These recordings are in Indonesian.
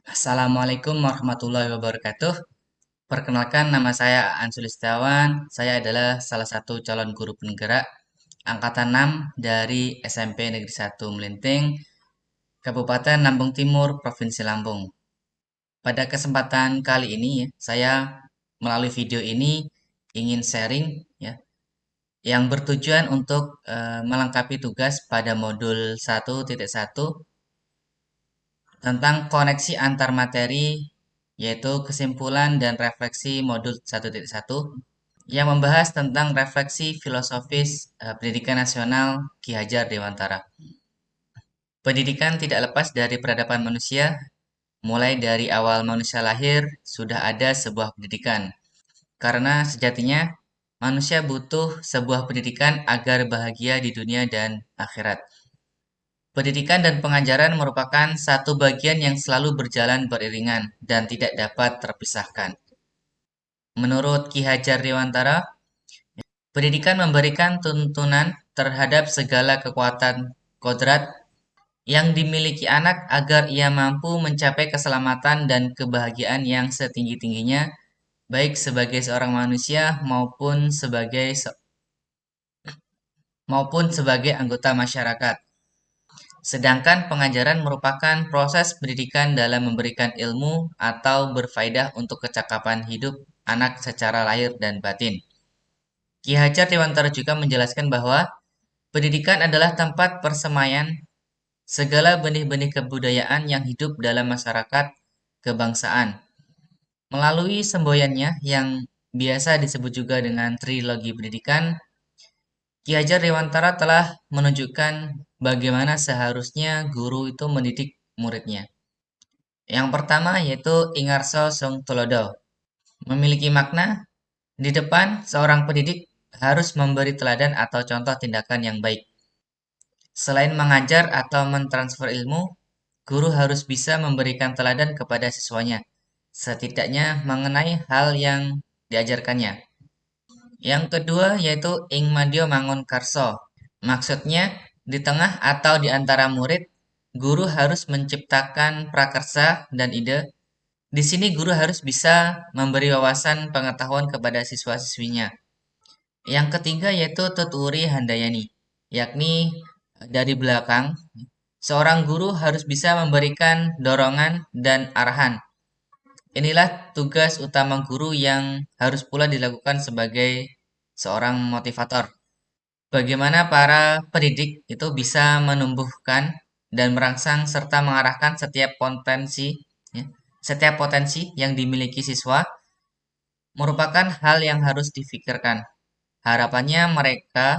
Assalamualaikum warahmatullahi wabarakatuh. Perkenalkan, nama saya Aan Sulistiawan. Saya adalah salah satu calon guru penggerak angkatan 6 dari SMP Negeri 1 Melinting, Kabupaten Lampung Timur, Provinsi Lampung. Pada kesempatan kali ini, saya melalui video ini ingin sharing ya, yang bertujuan untuk melengkapi tugas pada modul 1.1 tentang koneksi antar materi, yaitu kesimpulan dan refleksi modul 1.1 yang membahas tentang refleksi filosofis pendidikan nasional Ki Hajar Dewantara. Pendidikan tidak lepas dari peradaban manusia, mulai dari awal manusia lahir sudah ada sebuah pendidikan. Karena sejatinya manusia butuh sebuah pendidikan agar bahagia di dunia dan akhirat. Pendidikan dan pengajaran merupakan satu bagian yang selalu berjalan beriringan dan tidak dapat terpisahkan. Menurut Ki Hajar Dewantara, pendidikan memberikan tuntunan terhadap segala kekuatan kodrat yang dimiliki anak agar ia mampu mencapai keselamatan dan kebahagiaan yang setinggi-tingginya, baik sebagai seorang manusia maupun sebagai anggota masyarakat. Sedangkan pengajaran merupakan proses pendidikan dalam memberikan ilmu atau berfaedah untuk kecakapan hidup anak secara lahir dan batin. Ki Hajar Dewantara juga menjelaskan bahwa pendidikan adalah tempat persemaian segala benih-benih kebudayaan yang hidup dalam masyarakat kebangsaan. Melalui semboyannya yang biasa disebut juga dengan trilogi pendidikan, Ki Hajar Dewantara telah menunjukkan bagaimana seharusnya guru itu mendidik muridnya. Yang pertama yaitu Ingarso Sung Tulodo. Memiliki makna, di depan seorang pendidik harus memberi teladan atau contoh tindakan yang baik. Selain mengajar atau mentransfer ilmu, guru harus bisa memberikan teladan kepada siswanya, setidaknya mengenai hal yang diajarkannya. Yang kedua yaitu Ing Madyo Mangun Karso. Maksudnya, di tengah atau di antara murid, guru harus menciptakan prakarsa dan ide. Di sini guru harus bisa memberi wawasan pengetahuan kepada siswa-siswinya. Yang ketiga yaitu Tuturi Handayani, yakni dari belakang, seorang guru harus bisa memberikan dorongan dan arahan. Inilah tugas utama guru yang harus pula dilakukan sebagai seorang motivator. Bagaimana para pendidik itu bisa menumbuhkan dan merangsang serta mengarahkan ya, setiap potensi yang dimiliki siswa merupakan hal yang harus difikirkan. Harapannya mereka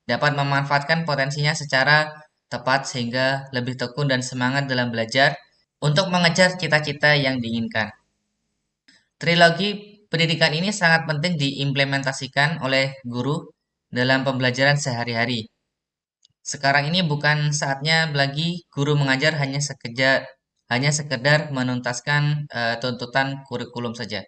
dapat memanfaatkan potensinya secara tepat sehingga lebih tekun dan semangat dalam belajar untuk mengejar cita-cita yang diinginkan. Trilogi pendidikan ini sangat penting diimplementasikan oleh guru dalam pembelajaran sehari-hari. Sekarang ini bukan saatnya lagi guru mengajar hanya sekedar menuntaskan tuntutan kurikulum saja.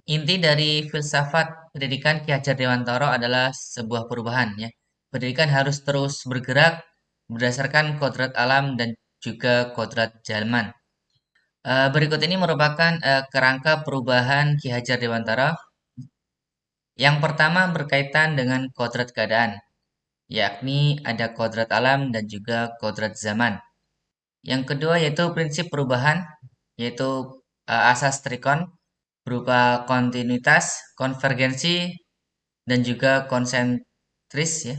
Inti dari filsafat pendidikan Ki Hajar Dewantara adalah sebuah perubahan ya. Pendidikan harus terus bergerak berdasarkan kodrat alam dan juga kodrat zaman. Berikut ini merupakan kerangka perubahan Ki Hajar Dewantara. Yang pertama berkaitan dengan kodrat keadaan, yakni ada kodrat alam dan juga kodrat zaman. Yang kedua yaitu prinsip perubahan, yaitu asas trikon berupa kontinuitas, konvergensi, dan juga konsentris ya.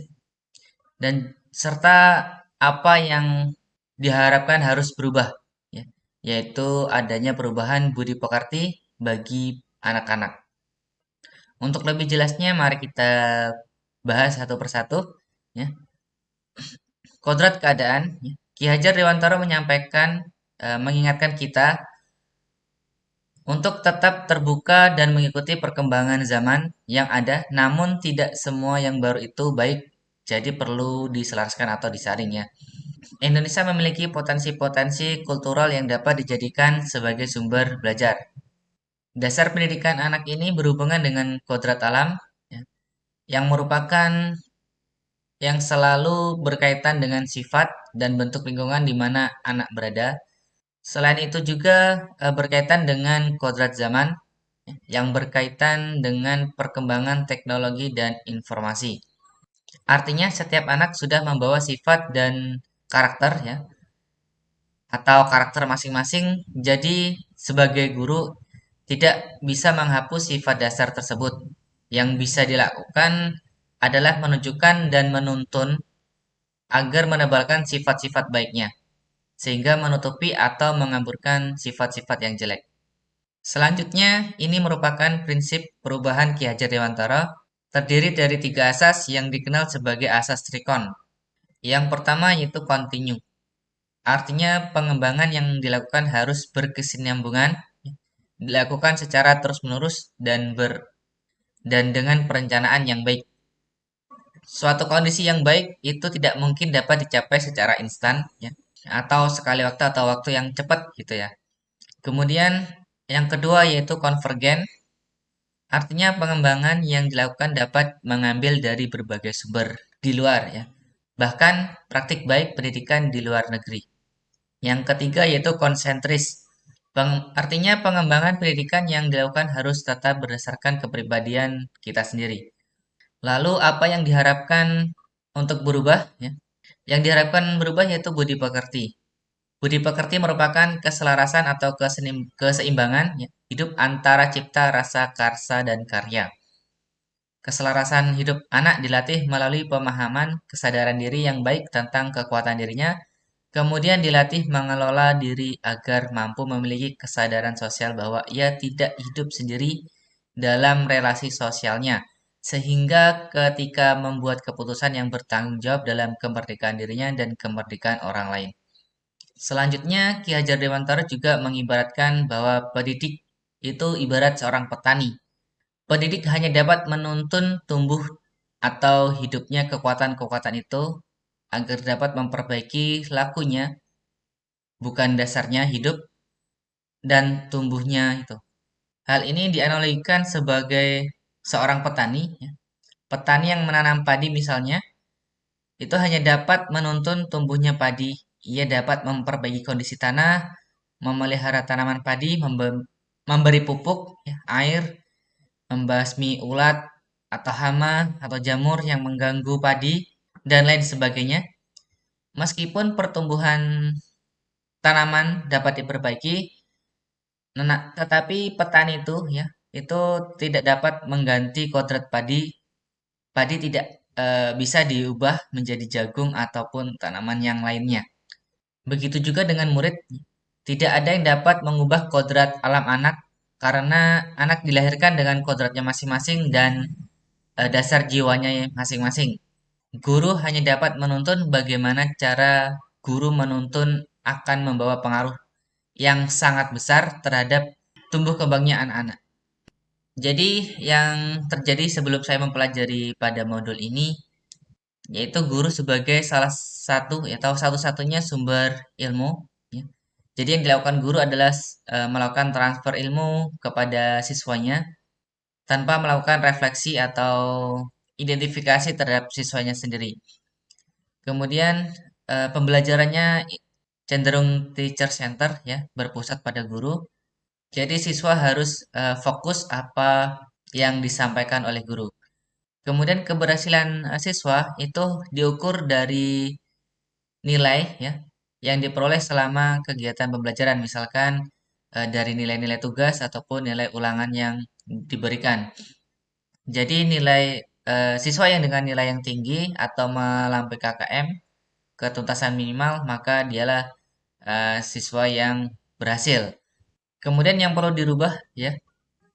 Dan serta apa yang diharapkan harus berubah ya, yaitu adanya perubahan budi pekerti bagi anak-anak. Untuk lebih jelasnya mari kita bahas satu persatu ya. Kodrat keadaan ya. Ki Hajar Dewantara mengingatkan kita untuk tetap terbuka dan mengikuti perkembangan zaman yang ada, namun tidak semua yang baru itu baik, jadi perlu diselaraskan atau disaring ya. Indonesia memiliki potensi-potensi kultural yang dapat dijadikan sebagai sumber belajar. Dasar pendidikan anak ini berhubungan dengan kodrat alam, ya, yang merupakan yang selalu berkaitan dengan sifat dan bentuk lingkungan di mana anak berada. Selain itu juga berkaitan dengan kodrat zaman yang berkaitan dengan perkembangan teknologi dan informasi. Artinya setiap anak sudah membawa sifat dan karakter ya atau karakter masing-masing. Jadi sebagai guru tidak bisa menghapus sifat dasar tersebut. Yang bisa dilakukan adalah menunjukkan dan menuntun agar menebalkan sifat-sifat baiknya, sehingga menutupi atau mengaburkan sifat-sifat yang jelek. Selanjutnya, ini merupakan prinsip perubahan Ki Hajar Dewantara, terdiri dari tiga asas yang dikenal sebagai asas trikon. Yang pertama yaitu continue, artinya pengembangan yang dilakukan harus berkesinambungan, dilakukan secara terus-menerus dan dengan perencanaan yang baik. Suatu kondisi yang baik itu tidak mungkin dapat dicapai secara instan, ya, atau sekali waktu atau waktu yang cepat gitu ya. Kemudian yang kedua yaitu konvergen, artinya pengembangan yang dilakukan dapat mengambil dari berbagai sumber di luar ya. Bahkan praktik baik pendidikan di luar negeri. Yang ketiga yaitu konsentris. Artinya pengembangan pendidikan yang dilakukan harus tetap berdasarkan kepribadian kita sendiri. Lalu apa yang diharapkan untuk berubah ya? Yang diharapkan berubah yaitu budi pekerti. Budi pekerti merupakan keselarasan atau keseimbangan ya, hidup antara cipta, rasa, karsa, dan karya. Keselarasan hidup anak dilatih melalui pemahaman kesadaran diri yang baik tentang kekuatan dirinya, kemudian dilatih mengelola diri agar mampu memiliki kesadaran sosial bahwa ia tidak hidup sendiri dalam relasi sosialnya, sehingga ketika membuat keputusan yang bertanggung jawab dalam kemerdekaan dirinya dan kemerdekaan orang lain. Selanjutnya, Ki Hajar Dewantara juga mengibaratkan bahwa pendidik itu ibarat seorang petani. Pendidik hanya dapat menuntun tumbuh atau hidupnya kekuatan-kekuatan itu agar dapat memperbaiki lakunya, bukan dasarnya hidup dan tumbuhnya itu. Hal ini dianalogikan sebagai seorang petani, ya. Petani yang menanam padi misalnya, itu hanya dapat menuntun tumbuhnya padi. Ia dapat memperbaiki kondisi tanah, memelihara tanaman padi, memberi pupuk, ya, air, membasmi ulat atau hama atau jamur yang mengganggu padi, dan lain sebagainya. Meskipun pertumbuhan tanaman dapat diperbaiki, tetapi petani itu ya itu tidak dapat mengganti kodrat padi. Padi tidak bisa diubah menjadi jagung ataupun tanaman yang lainnya. Begitu juga dengan murid, tidak ada yang dapat mengubah kodrat alam anak karena anak dilahirkan dengan kodratnya masing-masing dan dasar jiwanya masing-masing. Guru hanya dapat menuntun bagaimana cara guru menuntun akan membawa pengaruh yang sangat besar terhadap tumbuh kembangnya anak-anak. Jadi yang terjadi sebelum saya mempelajari pada modul ini yaitu guru sebagai salah satu atau satu-satunya sumber ilmu. Ya. Jadi yang dilakukan guru adalah melakukan transfer ilmu kepada siswanya tanpa melakukan refleksi atau identifikasi terhadap siswanya sendiri. Kemudian pembelajarannya cenderung teacher center ya, berpusat pada guru. Jadi siswa harus fokus apa yang disampaikan oleh guru. Kemudian keberhasilan siswa itu diukur dari nilai ya yang diperoleh selama kegiatan pembelajaran, misalkan dari nilai-nilai tugas ataupun nilai ulangan yang diberikan. Jadi nilai siswa yang dengan nilai yang tinggi atau melampaui KKM ketuntasan minimal maka dialah siswa yang berhasil. Kemudian yang perlu dirubah ya,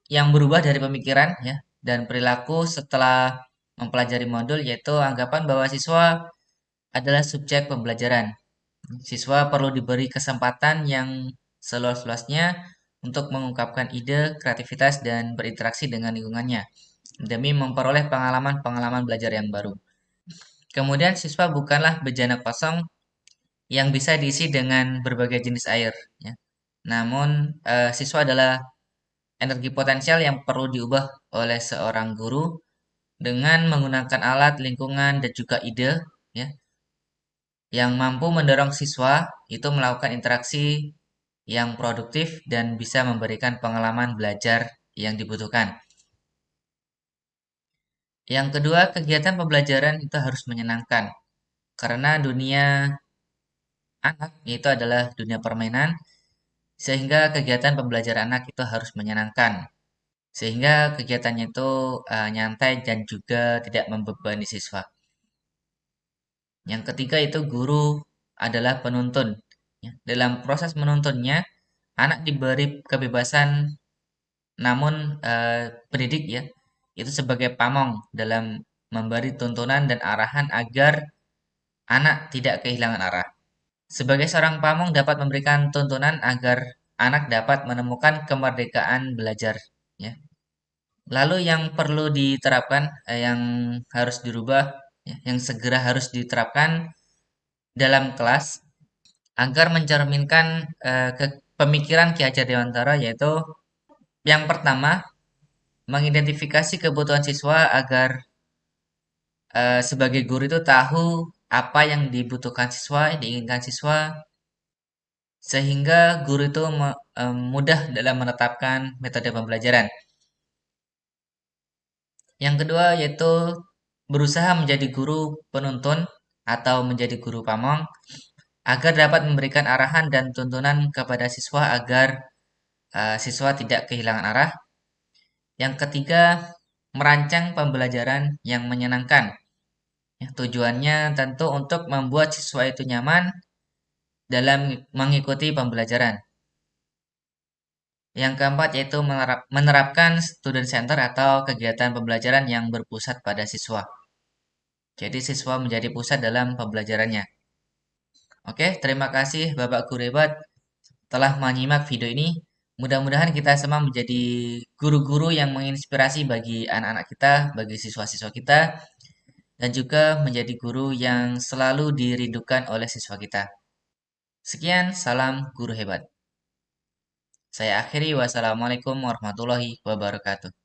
yang berubah dari pemikiran ya dan perilaku setelah mempelajari modul yaitu anggapan bahwa siswa adalah subjek pembelajaran. Siswa perlu diberi kesempatan yang seluas-luasnya untuk mengungkapkan ide, kreativitas, dan berinteraksi dengan lingkungannya demi memperoleh pengalaman-pengalaman belajar yang baru. Kemudian siswa bukanlah bejana kosong yang bisa diisi dengan berbagai jenis air. Ya. Namun siswa adalah energi potensial yang perlu diubah oleh seorang guru dengan menggunakan alat, lingkungan, dan juga ide ya, yang mampu mendorong siswa itu melakukan interaksi yang produktif dan bisa memberikan pengalaman belajar yang dibutuhkan. Yang kedua, kegiatan pembelajaran itu harus menyenangkan karena dunia anak itu adalah dunia permainan sehingga kegiatan pembelajaran anak itu harus menyenangkan. Sehingga kegiatannya itu nyantai dan juga tidak membebani siswa. Yang ketiga itu guru adalah penuntun. Ya, dalam proses menuntunnya, anak diberi kebebasan namun pendidik ya, itu sebagai pamong dalam memberi tuntunan dan arahan agar anak tidak kehilangan arah. Sebagai seorang pamong dapat memberikan tuntunan agar anak dapat menemukan kemerdekaan belajar. Ya. Lalu yang perlu diterapkan, yang harus dirubah, ya, yang segera harus diterapkan dalam kelas agar mencerminkan pemikiran Ki Hajar Dewantara yaitu yang pertama mengidentifikasi kebutuhan siswa agar sebagai guru itu tahu apa yang dibutuhkan siswa, yang diinginkan siswa, sehingga guru itu mudah dalam menetapkan metode pembelajaran. Yang kedua yaitu berusaha menjadi guru penuntun atau menjadi guru pamong agar dapat memberikan arahan dan tuntunan kepada siswa agar siswa tidak kehilangan arah. Yang ketiga, merancang pembelajaran yang menyenangkan. Ya, tujuannya tentu untuk membuat siswa itu nyaman dalam mengikuti pembelajaran. Yang keempat yaitu menerapkan student center atau kegiatan pembelajaran yang berpusat pada siswa. Jadi siswa menjadi pusat dalam pembelajarannya. Oke, terima kasih Bapak Guru hebat telah menyimak video ini. Mudah-mudahan kita semua menjadi guru-guru yang menginspirasi bagi anak-anak kita, bagi siswa-siswa kita, dan juga menjadi guru yang selalu dirindukan oleh siswa kita. Sekian, salam guru hebat. Saya akhiri, wassalamualaikum warahmatullahi wabarakatuh.